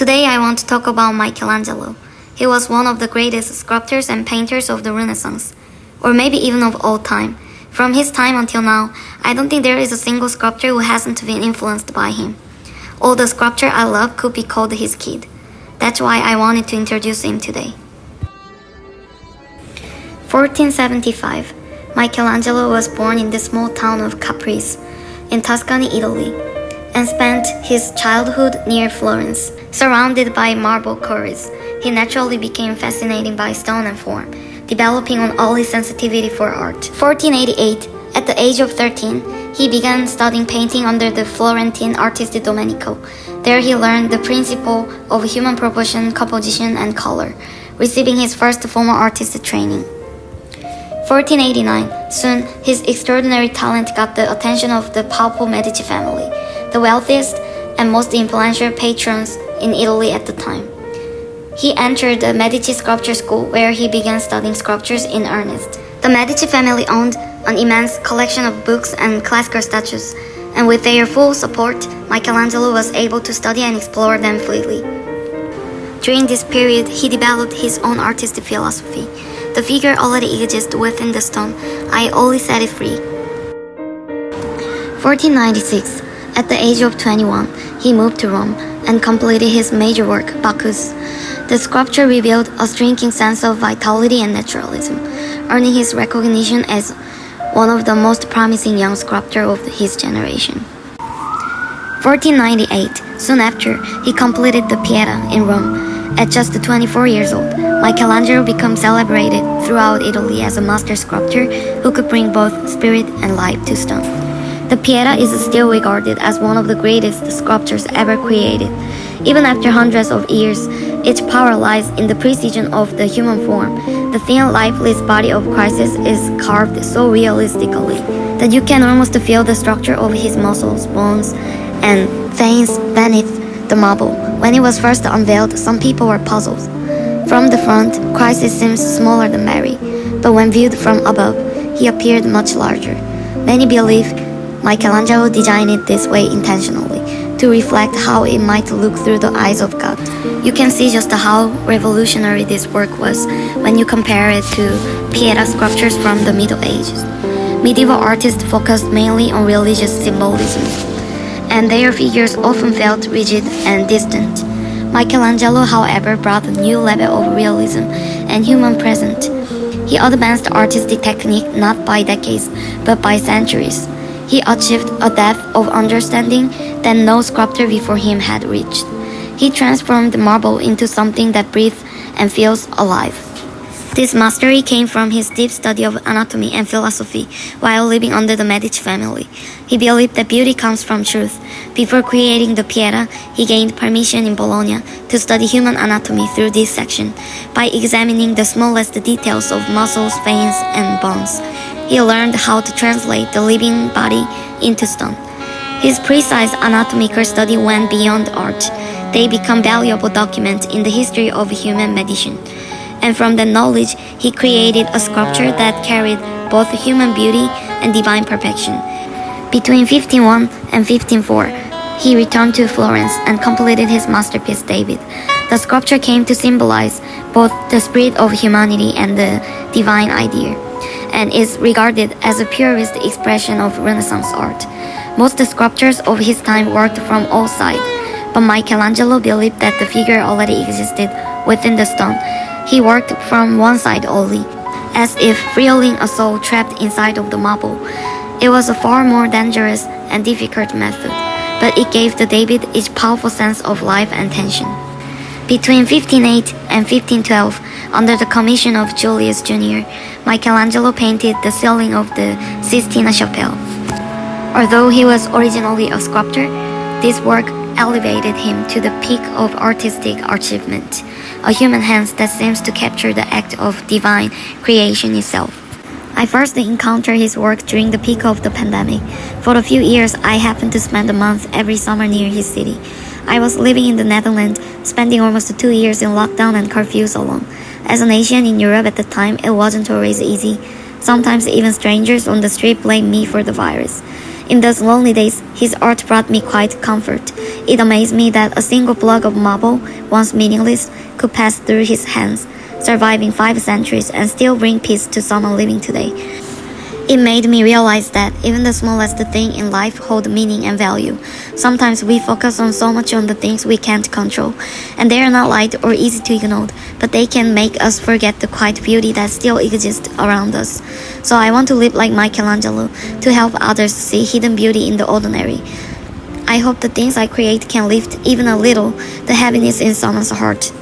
Today I want to talk about Michelangelo. He was one of the greatest sculptors and painters of the Renaissance, or maybe even of all time. From his time until now, I don't think there is a single sculptor who hasn't been influenced by him. All the sculptor I love could be called his kid. That's why I wanted to introduce him today. 1475. Michelangelo was born in the small town of Caprese, in Tuscany, Italy, and spent his childhood near Florence. Surrounded by marble quarries, he naturally became fascinated by stone and form, developing an early sensitivity for art. 1488, at the age of 13, he began studying painting under the Florentine artist Domenico. There he learned the principle of human proportion, composition, and color, receiving his first formal artist training. 1489, soon his extraordinary talent got the attention of the Papal Medici family, the wealthiest and most influential patrons in Italy at the time. He entered the Medici Sculpture School where he began studying sculptures in earnest. The Medici family owned an immense collection of books and classical statues, and with their full support, Michelangelo was able to study and explore them freely. During this period, he developed his own artistic philosophy. The figure already exists within the stone. I only set it free. 1496. At the age of 21, he moved to Rome and completed his major work, Bacchus. The sculpture revealed a striking sense of vitality and naturalism, earning his recognition as one of the most promising young sculptors of his generation. 1498. Soon after, he completed the Pieta in Rome. At just 24 years old, Michelangelo became celebrated throughout Italy as a master sculptor who could bring both spirit and life to stone. The Pieta is still regarded as one of the greatest sculptures ever created. Even after hundreds of years, its power lies in the precision of the human form. The thin, lifeless body of Christ is carved so realistically that you can almost feel the structure of his muscles, bones, and veins beneath the marble. When it was first unveiled, some people were puzzled. From the front, Christ seems smaller than Mary, but when viewed from above, he appeared much larger. Many believe Michelangelo designed it this way intentionally, to reflect how it might look through the eyes of God. You can see just how revolutionary this work was when you compare it to Pieta sculptures from the Middle Ages. Medieval artists focused mainly on religious symbolism, and their figures often felt rigid and distant. Michelangelo, however, brought a new level of realism and human presence. He advanced artistic technique not by decades, but by centuries. He achieved a depth of understanding that no sculptor before him had reached. He transformed marble into something that breathes and feels alive. This mastery came from his deep study of anatomy and philosophy while living under the Medici family. He believed that beauty comes from truth. Before creating the Pieta, he gained permission in Bologna to study human anatomy through dissection by examining the smallest details of muscles, veins, and bones. He learned how to translate the living body into stone. His precise anatomical study went beyond art. They become valuable documents in the history of human medicine. And from that knowledge, he created a sculpture that carried both human beauty and divine perfection. Between 1501 and 1504, he returned to Florence and completed his masterpiece, David. The sculpture came to symbolize both the spirit of humanity and the divine idea, and is regarded as a purest expression of Renaissance art. Most sculptors of his time worked from all sides, but Michelangelo believed that the figure already existed within the stone. He worked from one side only, as if freeing a soul trapped inside of the marble. It was a far more dangerous and difficult method, but it gave the David its powerful sense of life and tension. Between 1508 and 1512, under the commission of Julius Jr., Michelangelo painted the ceiling of the Sistine Chapel. Although he was originally a sculptor, this work elevated him to the peak of artistic achievement, a human hand that seems to capture the act of divine creation itself. I first encountered his work during the peak of the pandemic. For a few years, I happened to spend a month every summer near his city. I was living in the Netherlands, spending almost 2 years in lockdown and curfews alone. As an Asian in Europe at the time, it wasn't always easy. Sometimes even strangers on the street blamed me for the virus. In those lonely days, his art brought me quite comfort. It amazed me that a single block of marble, once meaningless, could pass through his hands, surviving 5 centuries and still bring peace to someone living today. It made me realize that even the smallest thing in life hold meaning and value. Sometimes we focus on so much on the things we can't control, and they are not light or easy to ignore, but they can make us forget the quiet beauty that still exists around us. So I want to live like Michelangelo, to help others see hidden beauty in the ordinary. I hope the things I create can lift even a little the heaviness in someone's heart.